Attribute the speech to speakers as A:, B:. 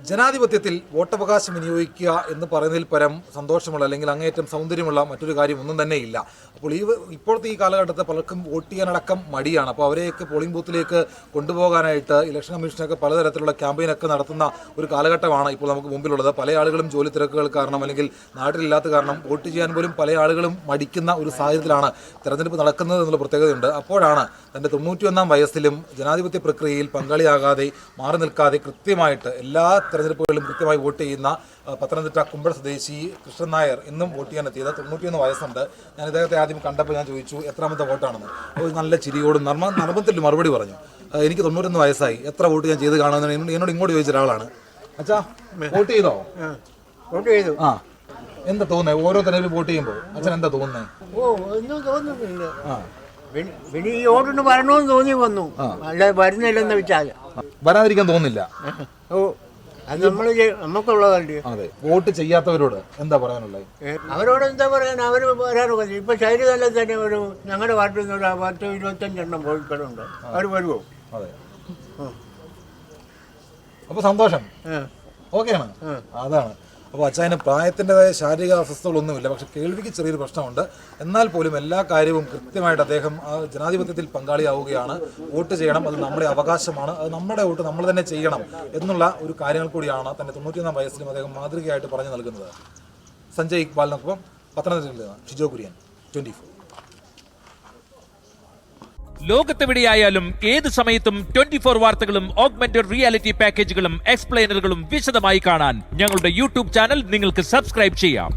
A: ജനാധിപത്യത്തിൽ വോട്ടവകാശം വിനിയോഗിക്കുക എന്ന് പറയുന്നതിൽ പരം സന്തോഷമുള്ള അല്ലെങ്കിൽ അങ്ങേയറ്റം സൗന്ദര്യമുള്ള മറ്റൊരു കാര്യം ഒന്നും തന്നെ ഇല്ല. അപ്പോൾ ഇപ്പോഴത്തെ ഈ കാലഘട്ടത്തിൽ പലർക്കും വോട്ട് ചെയ്യാനടക്കം മടിയാണ്. അപ്പോൾ അവരെയൊക്കെ പോളിംഗ് ബൂത്തിലേക്ക് കൊണ്ടുപോകാനായിട്ട് ഇലക്ഷൻ കമ്മീഷനൊക്കെ പലതരത്തിലുള്ള ക്യാമ്പയിനൊക്കെ നടത്തുന്ന ഒരു കാലഘട്ടമാണ് ഇപ്പോൾ നമുക്ക് മുമ്പിലുള്ളത്. പല ആളുകളും ജോലി തിരക്കുകൾ കാരണം അല്ലെങ്കിൽ നാട്ടിലില്ലാത്ത കാരണം വോട്ട് ചെയ്യാൻ പോലും പല ആളുകളും മടിക്കുന്ന ഒരു സാഹചര്യത്തിലാണ് തെരഞ്ഞെടുപ്പ് നടക്കുന്നത് എന്നുള്ള പ്രത്യേകതയുണ്ട്. അപ്പോഴാണ് തൻ്റെ 91 വയസ്സിലും ജനാധിപത്യ പ്രക്രിയയിൽ പങ്കാളിയാകാതെ മാറി നിൽക്കാതെ കൃത്യമായിട്ട് എല്ലാ തെരഞ്ഞെടുപ്പുകളിലും കൃത്യമായി വോട്ട് ചെയ്യുന്ന പത്തനംതിട്ട കുമ്പഴ സ്വദേശി കൃഷ്ണൻ നായർ ഇന്നും വോട്ട് ചെയ്യാൻ എത്തിയത്. 91 വയസ്സുണ്ട്. ഞാൻ ഇദ്ദേഹത്തെ ആദ്യം കണ്ടപ്പോൾ ഞാൻ ചോദിച്ചു എത്രാമത്തെ വോട്ടാണെന്ന്. ഒരു നല്ല ചിരിയോടും നർമ്മത്തിൽ മറുപടി പറഞ്ഞു. എനിക്ക് 91 വയസ്സായി, എത്ര വോട്ട് ഞാൻ ചെയ്ത് കാണുമെന്ന് എന്നോട് ഇങ്ങോട്ട് ചോദിച്ച ഒരാളാണ്. അച്ഛാ വോട്ട് ചെയ്തോ?
B: വോട്ട് ചെയ്തു.
A: ആ, എന്താ തോന്നുന്നത് ഓരോ തെരഞ്ഞെടുപ്പ് വോട്ട് ചെയ്യുമ്പോൾ? അച്ഛൻ എന്താ തോന്നുന്നത്?
B: ഒന്നും തോന്നുന്നില്ല. പിന്നെ ഈ വോട്ടിന് വരണമെന്ന് തോന്നി വന്നു, അല്ലാതെ വരുന്നില്ലെന്ന് വെച്ചാൽ
A: വരാതിരിക്കാൻ തോന്നുന്നില്ല.
B: അത് നമുക്കുള്ളതല്ലേ.
A: അതെ, വോട്ട് ചെയ്യാത്തവരോട് എന്താ പറയാനുള്ളത്?
B: അവരോട് എന്താ പറയാൻ, അവർ വരാറുണ്ട്. ഇപ്പൊ ശൈലജ തന്നെ ഒരു ഞങ്ങളുടെ വാർഡിൽ നിന്ന് ഒരു 10-25 പോയിക്കളുണ്ട്. അവർ വരുമോ?
A: അതെ, അപ്പൊ സന്തോഷം. ഓക്കെയാണ്. അതാണ്. അപ്പോൾ അച്ചായന് പ്രായത്തിൻ്റെതായ ശാരീരിക അസ്വസ്ഥതകളൊന്നുമില്ല, പക്ഷെ കേൾവിക്ക് ചെറിയൊരു പ്രശ്നമുണ്ട്. എന്നാൽ പോലും എല്ലാ കാര്യവും കൃത്യമായിട്ട് അദ്ദേഹം ജനാധിപത്യത്തിൽ പങ്കാളിയാവുകയാണ്. വോട്ട് ചെയ്യണം, അത് നമ്മുടെ അവകാശമാണ്, അത് നമ്മുടെ വോട്ട് നമ്മൾ തന്നെ ചെയ്യണം എന്നുള്ള ഒരു കാര്യങ്ങൾ കൂടിയാണ് തൻ്റെ 91 വയസ്സിലും അദ്ദേഹം മാതൃകയായിട്ട് പറഞ്ഞു നൽകുന്നത്. സഞ്ജയ് ഇക്ബാലിനൊപ്പം പത്തനംതിട്ടയിൽ നിന്ന് ഷിജോ കുര്യൻ, 24.
C: ലോകത്തെവിടെയായാലും ഏത് സമയത്തും 24 വാർത്തകളും ഓഗ്മെന്റഡ് റിയാലിറ്റി പാക്കേജുകളും എക്സ്പ്ലെയിനറുകളും വിശദമായി കാണാൻ ഞങ്ങളുടെ യൂട്യൂബ് ചാനൽ നിങ്ങൾക്ക് സബ്സ്ക്രൈബ് ചെയ്യാം.